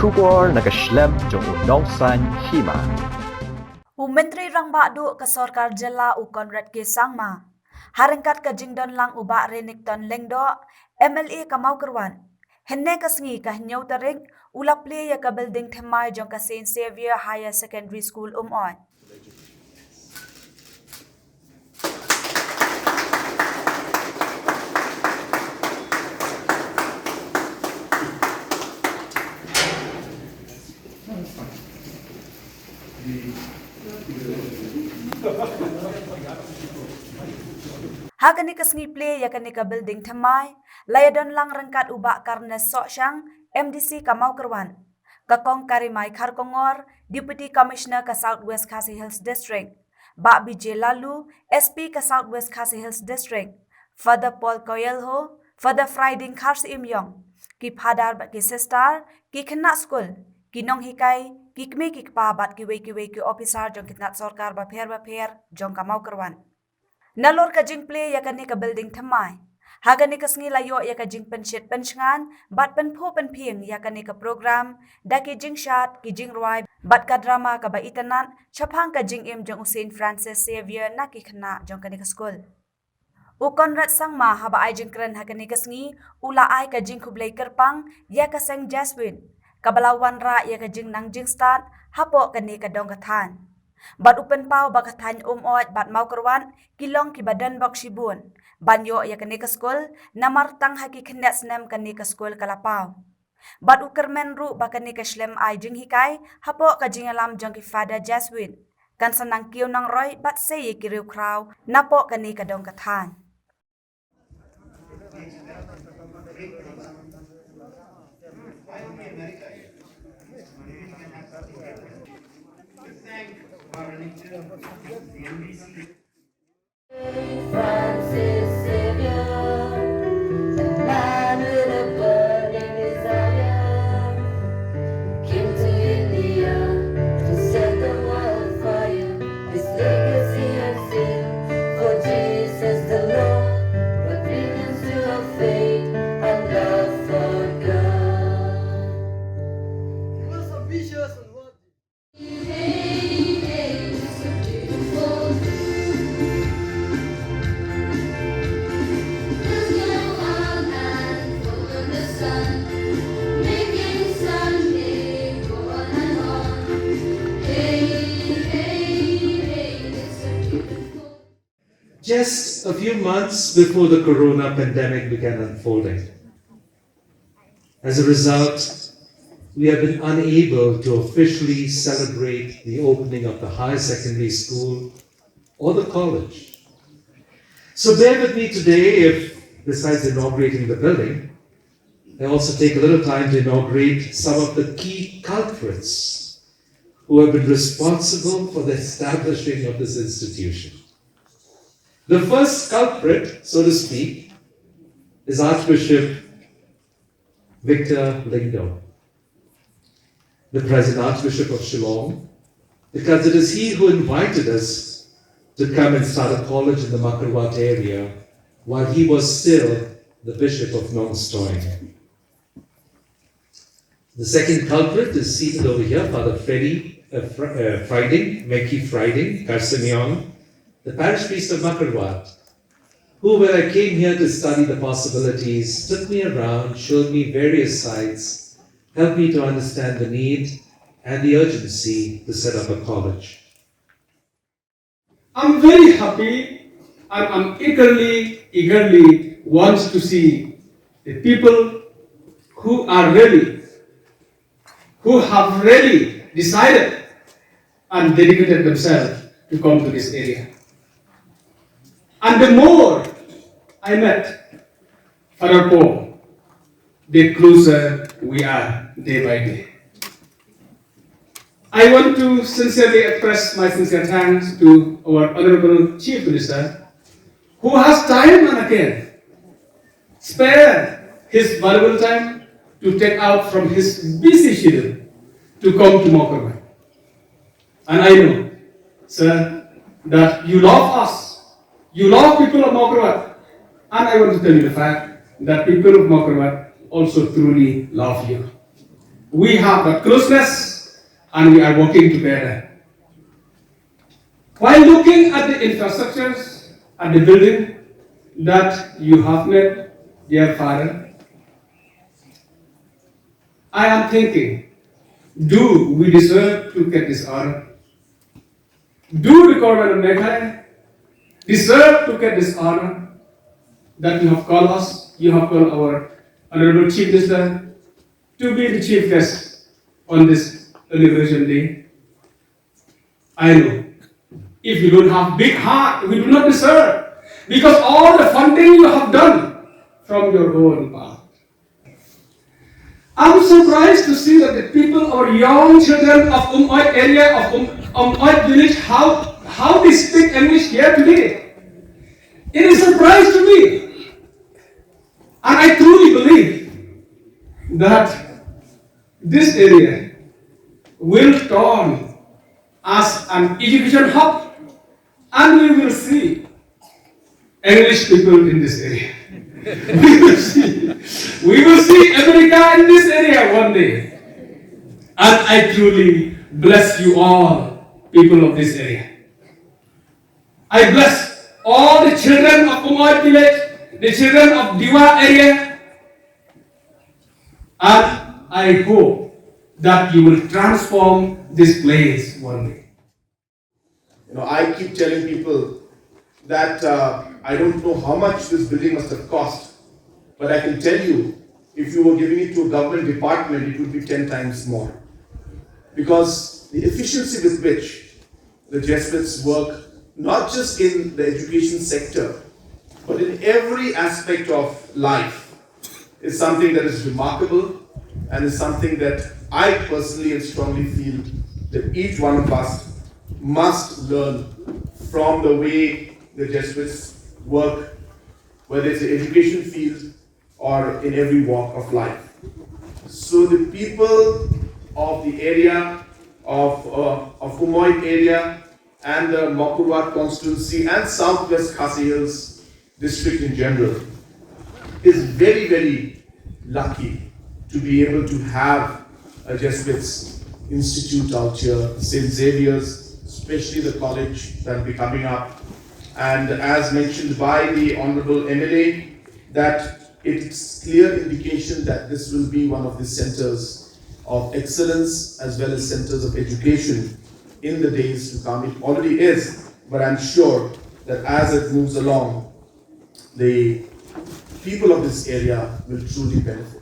Kubor nagaslem jong unongsan hima. Menteri Rangba du ke Sorkar Jela u Konrad K. Sangma. Haringkat ke jingdon lang uba renikton lengdo MLA Kamau Kerwan. Henne kasngi kah nyau tarik ulap le ya ke building themai jong ke Saint Xavier Higher Secondary School on. Hagani kasngi play ya kani ka building thamai layadon lang rangkat uba karna sok syang MDC Kamau Kerwan kakong karimai kharkongor Deputy Commissioner ka Southwest Khasi Hills District Ba BJ Lalu SP ka Southwest Khasi Hills District Father Paul Coelho Father Friday Kharsi Imyong ki phadar ba ki sister ki khna school ki nong hikai ki kme ki pa bat ki we ki officer jong kitnat sarkar ba pher jong Kamau Kerwan Nalor ka jing play ya kani ka building thamai. Hagani ka sngi layo ya ka jing penshit pensngan bat penpo penping ya kani ka program da ki jing shat ki jing roi bat ka drama ka ba itanan chapang ka jing im jong Saint Francis Xavier na ki khna jong kani ka school. U Konrad Sangma haba ai jing kren hagani ka sngi ula ai ka jing khublai kerpang ya ka seng Jaswin. Kabalawan ra ya ka jing nang jing start hapo kani ka dong kathan. Bat upen pau bakathan oit bat mau kerwan kilong ki badan bak shibun banyo ya kani ka school namar tang haki khnat snem kani ka school kalapau bat ukermen ru bakani ka shlem ai jing hikai hapo ka jingalam jong ki Father Jaswin kan sanang kiu nang roy bat se ye ki riu kraw napo kani ka dong kathan Francis Xavier, a man with a burning desire, came to India to set the world fire. His legacy and sin for Jesus the Lord, but millions to have faith and love for God. He was ambitious and worthy. Just a few months before the corona pandemic began unfolding. As a result, we have been unable to officially celebrate the opening of the higher secondary school or the college. So bear with me today if, besides inaugurating the building, I also take a little time to inaugurate some of the key culprits who have been responsible for the establishing of this institution. The first culprit, so to speak, is Archbishop Victor Lingdo, the present Archbishop of Shillong, because it is he who invited us to come and start a college in the Makarwat area while he was still the Bishop of Nong Stoy. The second culprit is seated over here, Father Meki Friday, Karsamyong, the parish priest of Makarwat, who, when I came here to study the possibilities, took me around, showed me various sites, helped me to understand the need and the urgency to set up a college. I'm very happy and I'm eagerly wants to see the people who are ready, who have really decided and dedicated themselves to come to this area. And the more I met Father Paul, the closer we are day by day. I want to sincerely express my sincere thanks to our Honorable Chief Minister, who has time and again spared his valuable time to take out from his busy schedule to come to Makarwat. And I know, sir, that you love us. You love people of Makarwat. And I want to tell you the fact that people of Makarwat also truly love you. we have a closeness and we are working together. While looking at the infrastructures and the building that you have made, dear Father, I am thinking, do we deserve to get this honor? Do the government of Meghalaya deserve to get this honor that you have called us, you have called our Honorable Chief Minister to be the chief guest on this celebration day? I know, if you don't have big heart, we do not deserve, because all the funding you have done from your own part. I'm surprised to see that the people, our young children of Umoid area, of Umoid village, how they speak English here today. It is a surprise to me. And I truly believe that this area will turn as an education hub, and we will see English people in this area. We will see America in this area one day. And I truly bless you all, people of this area. I bless all the children of Umoid village, the children of Diwa area, and I hope that you will transform this place one day. I keep telling people that I don't know how much this building must have cost, but I can tell you, if you were giving it to a government department, it would be 10 times more. Because the efficiency with which the Jesuits work, not just in the education sector, but in every aspect of life, is something that is remarkable, and is something that I personally and strongly feel that each one of us must learn from the way the Jesuits work, whether it's the education field or in every walk of life. So the people of the area of Umoid area and the Mapurwat constituency and Southwest Khasi Hills district in general is very, very lucky to be able to have a Jesuits Institute out here, St. Xavier's, especially the college that will be coming up. And as mentioned by the Honorable MLA, that it's clear indication that this will be one of the centers of excellence as well as centers of education in the days to come. It already is, but I'm sure that as it moves along, the people of this area will truly benefit.